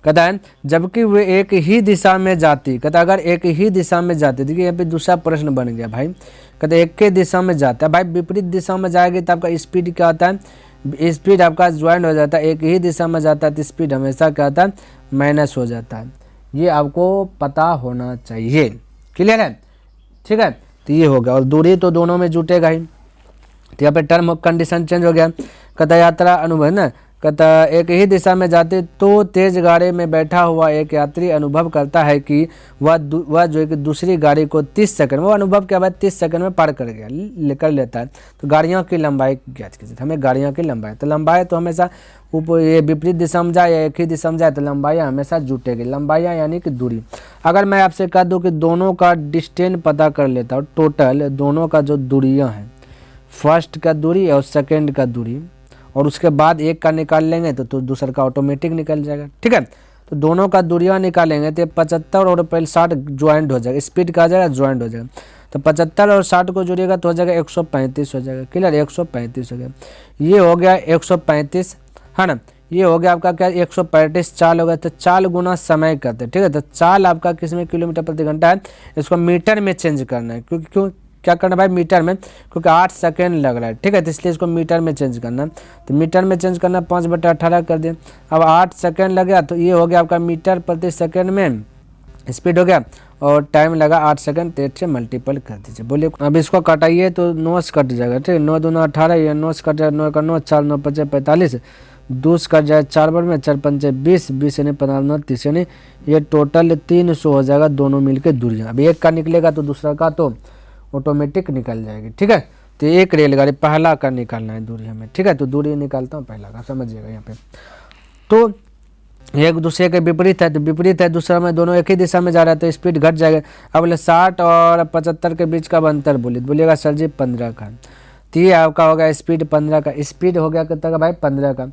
कहता है जबकि वे एक ही दिशा में जाती, कहता है अगर एक ही दिशा में जाती, देखिए यहाँ पे दूसरा प्रश्न बन गया भाई। कहता है एक के दिशा में जाता है, भाई विपरीत दिशा में जाएगी तो आपका स्पीड क्या होता है, स्पीड आपका ज्वाइंट हो जाता है। एक ही दिशा में जाता है तो स्पीड हमेशा क्या होता है, माइनस हो जाता है। ये आपको पता होना चाहिए, क्लियर है, ठीक है। तो ये हो गया, और दूरी तो दोनों में जुटेगा ही, तो यहाँ पे टर्म कंडीशन चेंज हो गया। कहता यात्रा अनुभव है ना, कहता एक ही दिशा में जाते तो तेज गाड़ी में बैठा हुआ एक यात्री अनुभव करता है कि वह जो है कि दूसरी गाड़ी को 30 सेकंड, वो अनुभव क्या बात 30 सेकंड में पार कर लेता है। तो गाड़ियों की लंबाई ज्ञात कीजिए, हमें गाड़ियों की लंबाई, तो लंबाई तो हमेशा ऊपर ये विपरीत दिशा में जाए या एक ही दिशा में जाए तो लंबाइयाँ हमेशा जुटेगी। लंबाइयाँ यानी कि दूरी। अगर मैं आपसे कह दूँ कि दोनों का डिस्टेंस पता कर लेता हूँ, टोटल दोनों का जो दूरियाँ हैं, फर्स्ट का दूरी और सेकेंड का दूरी, और उसके बाद एक का निकाल लेंगे तो दूसरा का ऑटोमेटिक निकल जाएगा, ठीक है। तो दोनों का दूरियां निकालेंगे तो 75 और पहले 60 ज्वाइंट हो जाएगा, स्पीड का आ जाएगा ज्वाइंट हो जाएगा। तो 75 और 60 को जोड़िएगा तो हो जाएगा 135 हो जाएगा, क्लियर, 135 हो गया। ये हो गया 135, है ना। ये हो गया आपका क्या 135 चाल हो गया, तो चाल गुना समय करते हैं, ठीक है। तो चाल आपका किस में किलोमीटर प्रति घंटा है, इसको मीटर में चेंज करना है, क्योंकि क्यों क्या करना भाई मीटर में, क्योंकि 8 सेकंड लग रहा है, ठीक है। तो इसलिए इसको मीटर में चेंज करना, तो मीटर में चेंज करना 5/18 कर दिए। अब 8 सेकंड लग गया, तो ये हो गया आपका मीटर प्रति सेकंड में स्पीड हो गया, और टाइम लगा 8 सेकंड, तो 8 से मल्टीपल कर दीजिए। बोलिए अब इसको कटाइए तो 9 से कट जाएगा, ठीक है। 9 दूना 18, ये 9 से कट जाएगा, 9 का 9, 4 9 5 45, 2 से कट जाएगा 4 बार में, 4 5 20, 20 यानी 15 9 30, यानी ये टोटल 300 हो जाएगा दोनों मिलकर दूरियाँ। अब एक का निकलेगा तो दूसरा का तो ऑटोमेटिक निकल जाएगी, ठीक है। तो एक रेलगाड़ी पहला का निकालना है दूरी हमें, ठीक है। तो दूरी निकालता हूँ पहला का, समझिएगा यहाँ पे। तो एक दूसरे के विपरीत है, तो विपरीत है दूसरा में, दोनों एक ही दिशा में जा रहा है तो स्पीड घट जाएगा। अब बोले 60 और 75 के बीच का अंतर बोलिएगा सर जी 15 का। तो ये आपका होगा स्पीड 15 का, स्पीड हो गया कितना का भाई 15 का,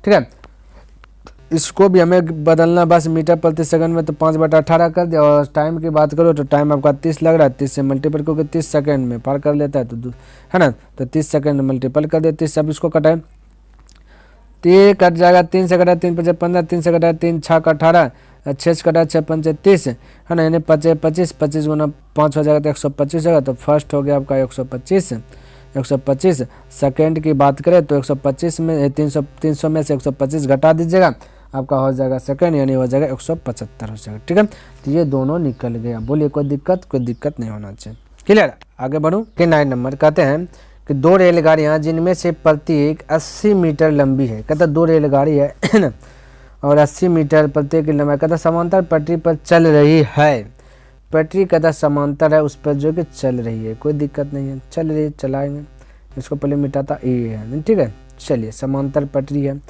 ठीक है। इसको भी हमें बदलना बस मीटर प्रति सेकंड में, तो 5/18 कर दिया। और टाइम की बात करो तो टाइम आपका 30 लग रहा है, 30 से मल्टीपल क्योंकि 30 सेकंड में पार कर लेता है, तो है ना, तो 30 सेकंड मल्टीपल कर देते, सब इसको कटाए तो ये कट जाएगा। 3 से कटा 3 × 15, 3 से कटा 3 × 6 = 18, 6 से कटा 6 × 5 = 30, है ना, यानी 25 25 25 × 5 हो जाएगा तो 125 होगा। तो फर्स्ट हो गया आपका 125 सेकेंड की बात करें तो 125 में 300 में से 125 घटा दीजिएगा, आपका हो जाएगा सेकेंड, यानी हो जाएगा 175 हो जाएगा। ठीक है, तो ये दोनों निकल गया। बोलिए कोई दिक्कत नहीं होना चाहिए। क्लियर, आगे बढ़ूँ कि 9 नंबर कहते हैं कि 2 रेलगाड़ियाँ जिनमें से प्रत्येक 80 मीटर लंबी है। कहता 2 रेलगाड़ी है ना, और 80 मीटर प्रत्येक की लंबाई, कहता समांतर पटरी पर चल रही है। पटरी कहता समांतर है, उस पर जो कि चल रही है, कोई दिक्कत नहीं है, चल रही है, चलाएंगे। इसको पहले मिटाता ये है, ठीक है। चलिए, समांतर पटरी है।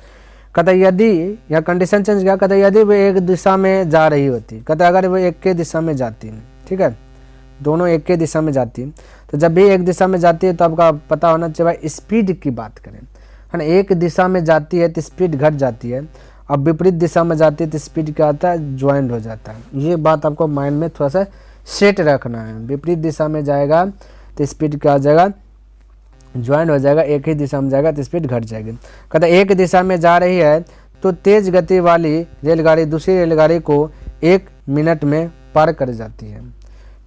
कहता यदि यह कंडीशन चेंज किया, कहता यदि वो एक दिशा में जा रही होती, कहता अगर वो एक के दिशा में जाती है, ठीक है, दोनों एक के दिशा में जाती है, तो जब भी एक दिशा में जाती है तो आपका पता होना चाहिए स्पीड की बात करें, है ना। एक दिशा में जाती है तो स्पीड घट जाती है, अब विपरीत दिशा में जाती है तो स्पीड क्या आता है, ज्वाइंट हो जाता है। ये बात आपको माइंड में थोड़ा सा सेट रखना है। विपरीत दिशा में जाएगा तो स्पीड क्या आ जाएगा, ज्वाइंट हो जाएगा। एक ही दिशा में जाएगा तो स्पीड घट जाएगी। कहता एक दिशा में जा रही है तो तेज गति वाली रेलगाड़ी दूसरी रेलगाड़ी को 1 मिनट में पार कर जाती है,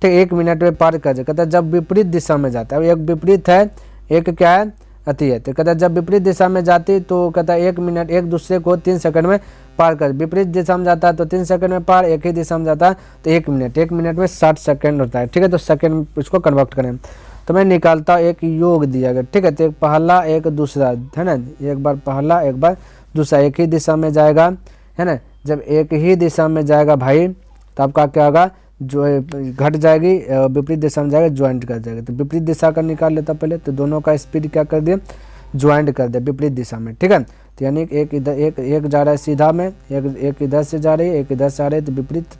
ठीक, 1 मिनट में पार कर जाए। कहता जब विपरीत दिशा में जाता है, अब एक विपरीत है, एक क्या है, अति है, तो कहता जब विपरीत दिशा में जाती तो कहता 1 मिनट, एक दूसरे को 3 सेकंड में पार कर। विपरीत दिशा में जाता है तो 3 सेकंड में पार, एक ही दिशा में जाता है तो 1 मिनट, 1 मिनट में 60 सेकंड होता है, ठीक है। तो सेकंड इसको कन्वर्ट करें तो मैं निकालता हूँ, एक योग दिया गया, ठीक है। तो एक पहला एक दूसरा, है ना, एक बार पहला एक बार दूसरा, एक ही दिशा में जाएगा, है ना। जब एक ही दिशा में जाएगा भाई तो आपका क्या होगा, जो घट जाएगी, विपरीत दिशा में जाएगा, ज्वाइंट कर जाएगा। तो विपरीत दिशा का निकाल लेता पहले, तो दोनों का स्पीड क्या कर दिया, ज्वाइंट कर दिया विपरीत दिशा में, ठीक है। तो यानी एक इधर एक जा रहा है सीधा में, एक इधर से जा रही है, एक इधर से आ रही है,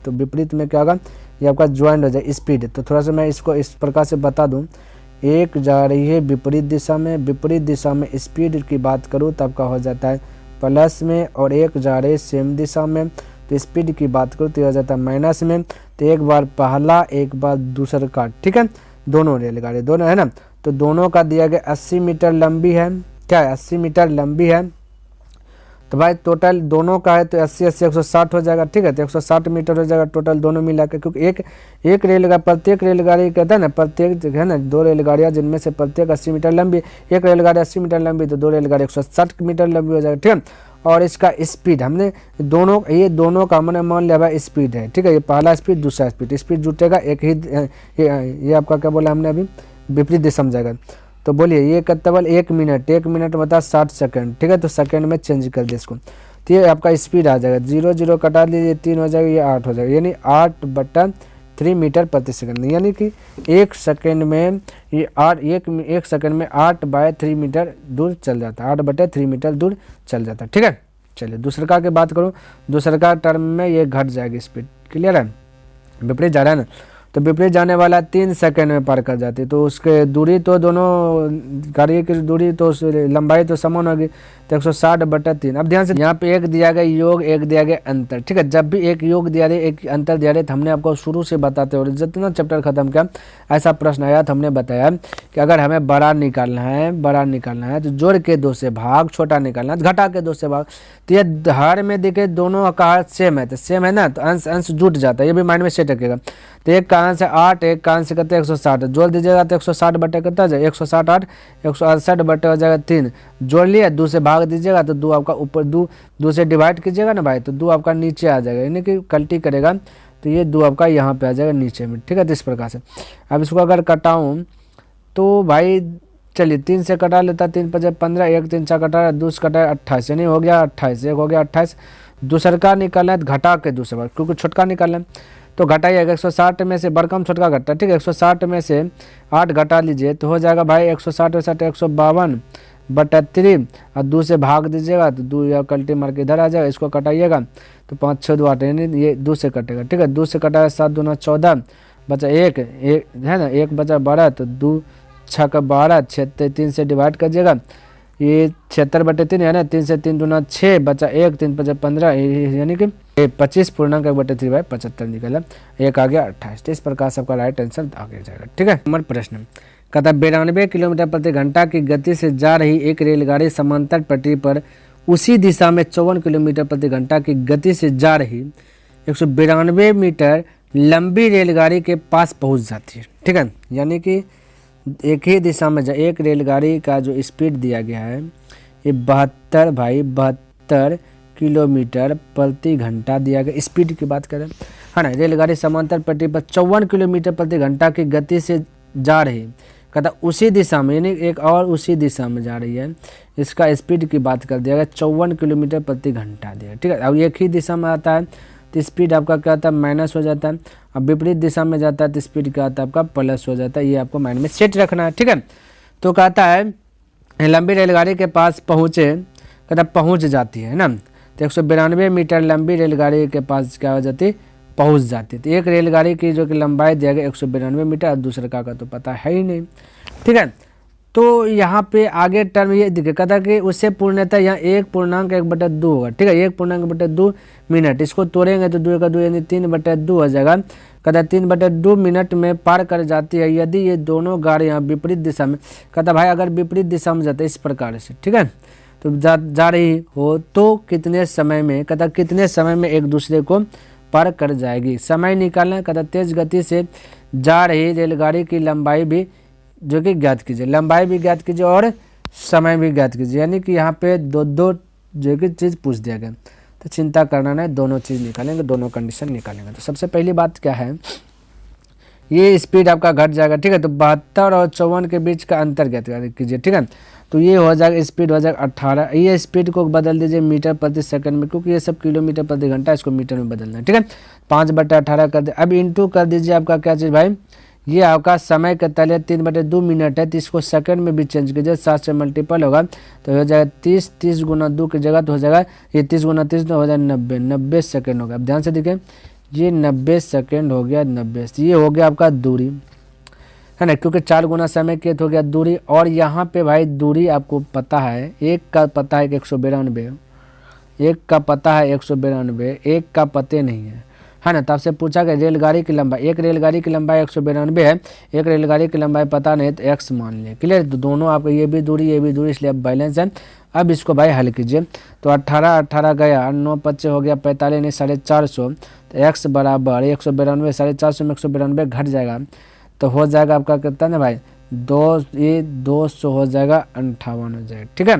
तो विपरीत में क्या होगा, ये आपका ज्वाइंट हो जाए स्पीड। तो थोड़ा सा मैं इसको इस प्रकार से बता दूं, एक जा रही है विपरीत दिशा में स्पीड की बात करूँ तो आपका हो जाता है प्लस में, और एक जा रही है सेम दिशा में तो स्पीड की बात करूँ तो हो जाता है माइनस में। तो एक बार पहला एक बार दूसरा का, ठीक है, दोनों रेलगाड़ी दोनों, है ना। तो दोनों का दिया गया 80 मीटर लंबी है, क्या है, 80 मीटर लंबी है। तो भाई टोटल दोनों का है तो 80 80 160 हो जाएगा, ठीक है। तो 160 मीटर हो जाएगा टोटल दोनों मिला के, क्योंकि एक रेलगाड़ी, प्रत्येक रेलगाड़ी कहता है ना, प्रत्येक है ना, 2 रेलगाड़ियाँ जिनमें से प्रत्येक 80 मीटर लंबी, एक रेलगाड़ी 80 मीटर लंबी तो 2 रेलगाड़ी 160 मीटर लंबी हो जाएगा, ठीक है। और इसका स्पीड हमने दोनों, ये दोनों का हमने मान लिया भाई स्पीड है, ठीक है। ये पहला स्पीड दूसरा स्पीड जुटेगा, एक ही ये आपका क्या बोला हमने अभी, विपरीत दिशा में जाएगा। तो बोलिए ये केवल 1 मिनट बता 60 सेकंड, ठीक है। तो सेकंड में चेंज कर दे इसको, तो ये आपका स्पीड आ जाएगा, 0 0 कटा लीजिए, 3 हो जाएगा, ये 8 हो जाएगा, यानी 8/3 मीटर प्रति सेकंड, यानी कि 1 सेकंड में ये 1 सेकंड में 8/3 मीटर दूर चल जाता है, 8/3 मीटर दूर चल जाता है, ठीक है। चलिए दूसरा की बात करूँ, दूसरा टर्म में ये घट जाएगी स्पीड, क्लियर है। विपरीत जा रहा है ना, तो विपरीत जाने वाला 3 सेकंड में पार कर जाती है, तो उसके दूरी तो दोनों गाड़ी की दूरी तो लंबाई तो समान होगी, तो 160/3। अब ध्यान से यहाँ पे एक दिया गया योग, एक दिया गया अंतर, ठीक है। जब भी एक योग दिया रहे एक अंतर दिया रहे तो हमने आपको शुरू से बताते हुए जितना चैप्टर खत्म किया ऐसा प्रश्न आया तो हमने बताया कि अगर हमें बड़ा निकालना है तो जोड़ के 2 से भाग, छोटा निकालना है तो घटा के 2 से भाग। तो ये हर में देखे दोनों आकार सेम है, तो सेम है ना, तो अंश जुट जाता है, ये भी माइंड में सेट रखेगा। तो एक का अंश है 8, एक का अंश कहते हैं 160, जोड़ दीजिएगा तो 160 बटे कितना हो जाएगा, 160 8 168 बटे हो जाएगा 3, जोड़ लिया, 2 से भाग दीजिएगा तो 2 आपका ऊपर, 2 से डिवाइड कीजिएगा ना भाई तो 2 आपका नीचे आ जाएगा, यानी कि कल्टी करेगा तो ये 2 आपका यहाँ पे आ जाएगा नीचे में, ठीक है। तो इस प्रकार से अब इसको अगर कटाऊँ तो भाई चलिए 3 से कटा लेता, 3 5 15, 1 3 4 कटा, 2 से कटा 28, यानी हो गया 28, एक हो गया 28। दूसरा का निकालना है तो घटा के दूसरा, क्योंकि छोटका निकालना है तो घटाइएगा, 160 में से बड़कम छोटका घटा, ठीक है। 160 में से 8 घटा लीजिए तो हो जाएगा भाई 160 152/3, और 2 से भाग दीजिएगा तो 2 या कल्टी मार के इधर आ जाएगा, इसको कटाइएगा तो 5 6 2 8, यानी ये 2 से कटेगा, ठीक है। 2 से कटाया 7 2 9 14, बचा एक है ना, 1 बचा 12, तो 2 6 का 12, 6 3 से डिवाइड करिएगा, ये 76/3 है ना, 3 से 3 दूना 6 बचा 1, 3 5 15, यानी कि 25.1/3 भाई 75 निकला, एक आ गया 28। तो इस प्रकार से आपका राइट आंसर आगे जाएगा। ठीक है। नंबर प्रश्न कहता 92 किलोमीटर प्रति घंटा की गति से जा रही एक रेलगाड़ी समांतर पटरी पर उसी दिशा में 54 किलोमीटर प्रति घंटा की गति से जा रही 192 मीटर लंबी रेलगाड़ी के पास पहुंच जाती है। ठीक है, यानी कि एक ही दिशा में एक रेलगाड़ी का जो स्पीड दिया गया है ये 72 किलोमीटर प्रति घंटा दिया गया। स्पीड की बात करें है ना, रेलगाड़ी समांतर पटरी पर 54 किलोमीटर प्रति घंटा की गति से जा रही, कहता उसी दिशा में, यानी एक और उसी दिशा में जा रही है। इसका स्पीड की बात कर दिया गया 54 किलोमीटर प्रति घंटा दिया। ठीक है, अब एक ही दिशा में आता है तो स्पीड आपका क्या होता है, माइनस हो जाता है। अब विपरीत दिशा में जाता है तो स्पीड क्या आता है आपका, प्लस हो जाता है। ये आपको माइंड में सेट रखना है। ठीक है, तो कहता है लंबी रेलगाड़ी के पास पहुँचे, कहता पहुँच जाती है ना, तो 192 मीटर लंबी रेलगाड़ी के पास क्या हो जाती, पहुँच जाती है। तो एक रेलगाड़ी की जो कि लंबाई दिया गया 192 मीटर, दूसरे का तो पता है ही नहीं। ठीक है, तो यहाँ पे आगे टर्म ये दिखे, कहता कि उससे पूर्णतः यहाँ 1.1/2 होगा। ठीक है, 1.1/2 मिनट, इसको तोड़ेंगे तो 2 का 2 यानी 3/2 हो जाएगा। कहता 3/2 मिनट में पार कर जाती है यदि ये दोनों गाड़ियाँ विपरीत दिशा में। कहता भाई अगर विपरीत दिशा में जाता है इस प्रकार से, ठीक है, तो जा रही हो तो कितने समय में, कहता कितने समय में एक दूसरे को पार कर जाएगी। समय निकालना, कहता तेज गति से जा रही रेलगाड़ी की लंबाई भी जो कि ज्ञात कीजिए, लंबाई भी ज्ञात कीजिए और समय भी ज्ञात कीजिए। यानी कि यहाँ पे दो जो कि चीज़ पूछ दिया गया, तो चिंता करना नहीं, दोनों चीज़ निकालेंगे, दोनों कंडीशन निकालेंगे। तो सबसे पहली बात क्या है, ये स्पीड आपका घट जाएगा। ठीक है, तो 72 और 54 के बीच का अंतर ज्ञात कीजिए। ठीक है, तो ये हो जाएगा स्पीड हो जाएगा 18। ये स्पीड को बदल दीजिए मीटर प्रति सेकंड में, क्योंकि ये सब किलोमीटर प्रति घंटा, इसको मीटर में बदलना है। ठीक है, 5/18 कर दे। अब इंटू कर दीजिए आपका क्या चीज़ भाई, ये आपका समय के तले 3/2 मिनट है, तो इसको सेकंड में भी चेंज कीजिए, 7 से मल्टीपल होगा तो हो जाएगा 30, 30 गुना 2 की जगह तो हो जाएगा ये 30 गुना 30 तो हो जाएगा 90 सेकंड होगा। अब ध्यान से देखिए, ये 90 सेकंड हो गया, 90, ये हो गया आपका दूरी है ना, क्योंकि 4 गुना समय के हो गया दूरी। और यहाँ पे भाई दूरी आपको पता है, एक का पता है कि 192, एक का पता है 192, एक का पते नहीं है ना। तो आपसे पूछा गया रेलगाड़ी की लंबाई, एक रेलगाड़ी की लंबाई 192 है, एक रेलगाड़ी की लंबाई पता नहीं तो x मान लिया। क्लियर, तो दोनों आपको ये भी दूरी इसलिए अब बैलेंस है। अब इसको भाई हल कीजिए, तो 18 गया, 9 25 हो गया 45 यानी 450, तो x बराबर 192, 450 में 192 घट जाएगा तो हो जाएगा आपका कितना ना भाई 200 हो जाएगा 58 हो जाएगा। ठीक है,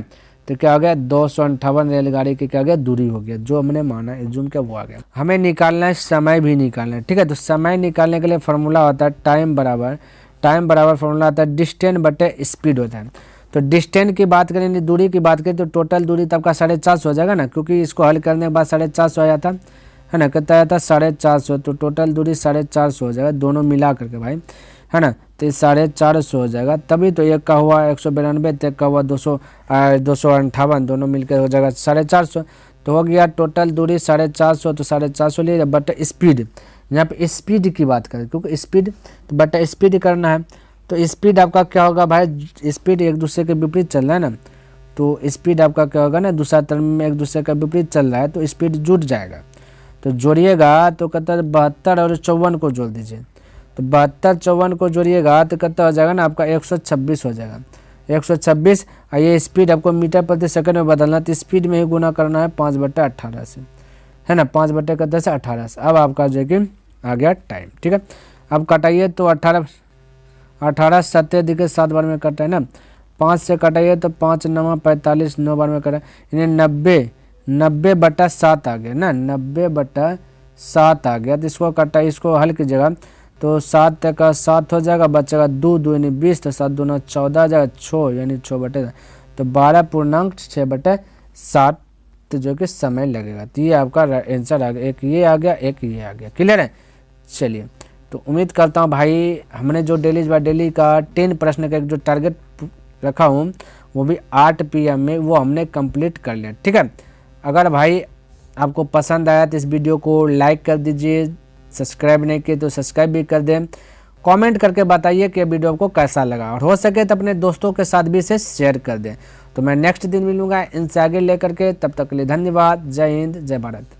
तो क्या हो गया 258 रेलगाड़ी की क्या हो गया दूरी हो गया, जो हमने माना एज्यूम किया वो आ गया। हमें निकालना है समय भी निकालना है। ठीक है, तो समय निकालने के लिए फॉर्मूला होता है टाइम बराबर फॉर्मूला आता है डिस्टेंस बटे स्पीड होता है। तो डिस्टेंस की बात करें, दूरी की बात करें तो टोटल दूरी तो आपका 450 हो जाएगा ना, क्योंकि इसको हल करने के बाद 450 आ जाता है ना, कितना आया था 450, तो टोटल दूरी 450 हो जाएगा दोनों मिला करके भाई है ना, तो 450 हो जाएगा। तभी तो एक का हुआ 192, तो एक का हुआ 258, दोनों मिलकर हो जाएगा 450। तो हो गया टोटल दूरी 450, तो 450 लिए बट स्पीड, यहाँ पे स्पीड की बात करें क्योंकि स्पीड तो बट स्पीड करना है, तो स्पीड आपका क्या होगा भाई, स्पीड एक दूसरे के विपरीत चल रहा है ना, तो स्पीड आपका क्या होगा ना, दूसरा टर्म में एक दूसरे का विपरीत चल रहा है तो स्पीड जुड़ जाएगा। तो जोड़िएगा तो कहता है 72 और 54 को जोड़ दीजिए, तो 72 54 को जोड़िएगा तो कितना हो जाएगा ना आपका 126 हो जाएगा, 126। और ये स्पीड आपको मीटर प्रति सेकंड में बदलना, तो स्पीड में ही गुना करना है 5/18 से, है ना, 5/18 से 18 से। अब आपका जो कि आ गया टाइम। ठीक है, अब कटाइए तो 18 7 दिखे 7 बार में कटा है ना, 5 से कटाइए तो 5 9 45 9 बार में कटा, यानी 90/7 आ गया ना, 90/7 आ गया। तो इसको कटा, इसको हल कीजिएगा तो 7 का 7 हो जाएगा, बचेगा 2 2 यानी 20, तो 7 दूना 14 आ जाएगा, 6 यानी 6/, तो 12.6/7 तो जो कि समय लगेगा। तो ये आपका आंसर आ गया, एक ये आ गया एक ये आ गया। क्लियर है, चलिए तो उम्मीद करता हूँ भाई हमने जो डेली का 10 प्रश्न का एक जो टारगेट रखा हूँ वो भी 8 PM में वो हमने कंप्लीट कर लिया। ठीक है, अगर भाई आपको पसंद आया तो इस वीडियो को लाइक कर दीजिए, सब्सक्राइब नहीं किए तो सब्सक्राइब भी कर दें, कमेंट करके बताइए कि वीडियो आपको कैसा लगा, और हो सके तो अपने दोस्तों के साथ भी इसे शेयर कर दें। तो मैं नेक्स्ट दिन मिलूंगा इनसे आगे लेकर के, तब तक के लिए धन्यवाद। जय हिंद, जय भारत।